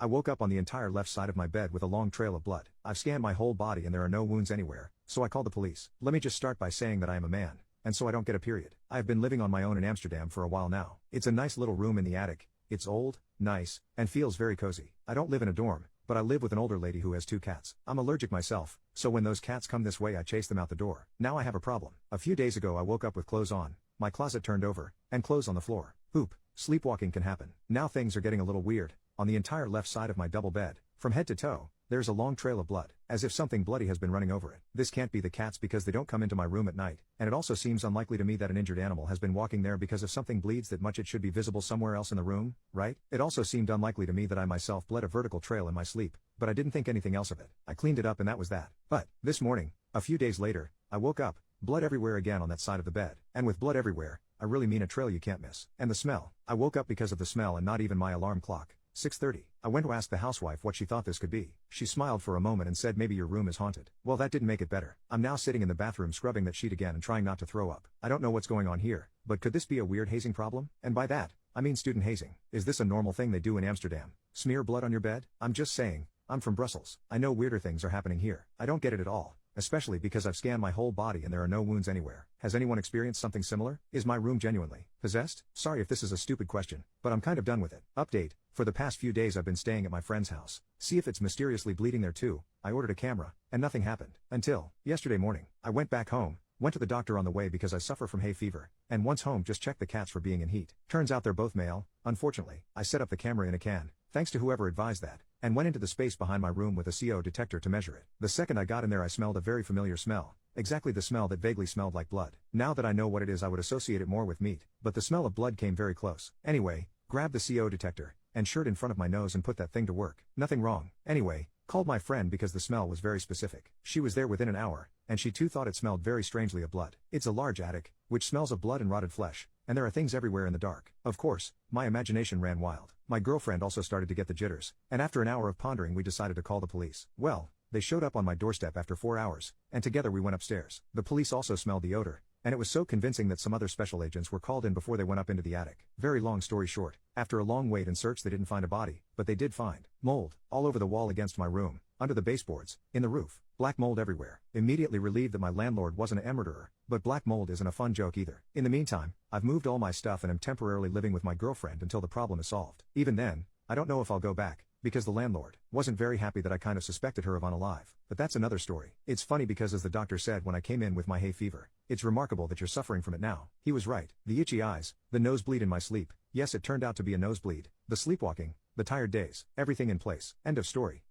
I woke up on the entire left side of my bed with a long trail of blood. I've scanned my whole body and there are no wounds anywhere, so I called the police. Let me just start by saying that I am a man, and so I don't get a period. I have been living on my own in Amsterdam for a while now. It's a nice little room in the attic. It's old, nice, and feels very cozy. I don't live in a dorm, but I live with an older lady who has 2 cats. I'm allergic myself, so when those cats come this way I chase them out the door. Now I have a problem. A few days ago I woke up with clothes on, my closet turned over, and clothes on the floor. Poop. Sleepwalking can happen. Now things are getting a little weird. On the entire left side of my double bed, from head to toe, there's a long trail of blood, as if something bloody has been running over it. This can't be the cats because they don't come into my room at night, and it also seems unlikely to me that an injured animal has been walking there because if something bleeds that much it should be visible somewhere else in the room, right? It also seemed unlikely to me that I myself bled a vertical trail in my sleep, but I didn't think anything else of it. I cleaned it up and that was that. But, this morning, a few days later, I woke up, blood everywhere again on that side of the bed, and with blood everywhere, I really mean a trail you can't miss. And the smell. I woke up because of the smell and not even my alarm clock. 6:30. I went to ask the housewife what she thought this could be. She smiled for a moment and said maybe your room is haunted. Well, that didn't make it better. I'm now sitting in the bathroom scrubbing that sheet again and trying not to throw up. I don't know what's going on here, but could this be a weird hazing problem? And by that, I mean student hazing. Is this a normal thing they do in Amsterdam? Smear blood on your bed? I'm just saying, I'm from Brussels. I know weirder things are happening here. I don't get it at all. Especially because I've scanned my whole body and there are no wounds anywhere. Has anyone experienced something similar? Is my room genuinely possessed? Sorry if this is a stupid question, but I'm kind of done with it. Update. For the past few days I've been staying at my friend's house. See if it's mysteriously bleeding there too. I ordered a camera, and nothing happened. Until yesterday morning. I went back home, went to the doctor on the way because I suffer from hay fever, and once home just checked the cats for being in heat. Turns out they're both male. Unfortunately, I set up the camera in a can, thanks to whoever advised that, and went into the space behind my room with a CO detector to measure it. The second I got in there I smelled a very familiar smell. Exactly the smell that vaguely smelled like blood. Now that I know what it is I would associate it more with meat, but the smell of blood came very close. Anyway, grabbed the CO detector, and shirt in front of my nose and put that thing to work. Nothing wrong. Anyway, called my friend because the smell was very specific. She was there within an hour, and she too thought it smelled very strangely of blood. It's a large attic, which smells of blood and rotted flesh, and there are things everywhere in the dark. Of course, my imagination ran wild. My girlfriend also started to get the jitters, and after an hour of pondering we decided to call the police. Well, they showed up on my doorstep after 4 hours, and together we went upstairs. The police also smelled the odor, and it was so convincing that some other special agents were called in before they went up into the attic. Very long story short, after a long wait and search they didn't find a body, but they did find mold all over the wall against my room, under the baseboards, in the roof, black mold everywhere. Immediately relieved that my landlord wasn't a murderer, but black mold isn't a fun joke either. In the meantime, I've moved all my stuff and am temporarily living with my girlfriend until the problem is solved. Even then, I don't know if I'll go back, because the landlord wasn't very happy that I kind of suspected her of unalive. But that's another story. It's funny because as the doctor said when I came in with my hay fever, it's remarkable that you're suffering from it now. He was right. The itchy eyes, the nosebleed in my sleep, yes it turned out to be a nosebleed, the sleepwalking, the tired days, everything in place. End of story.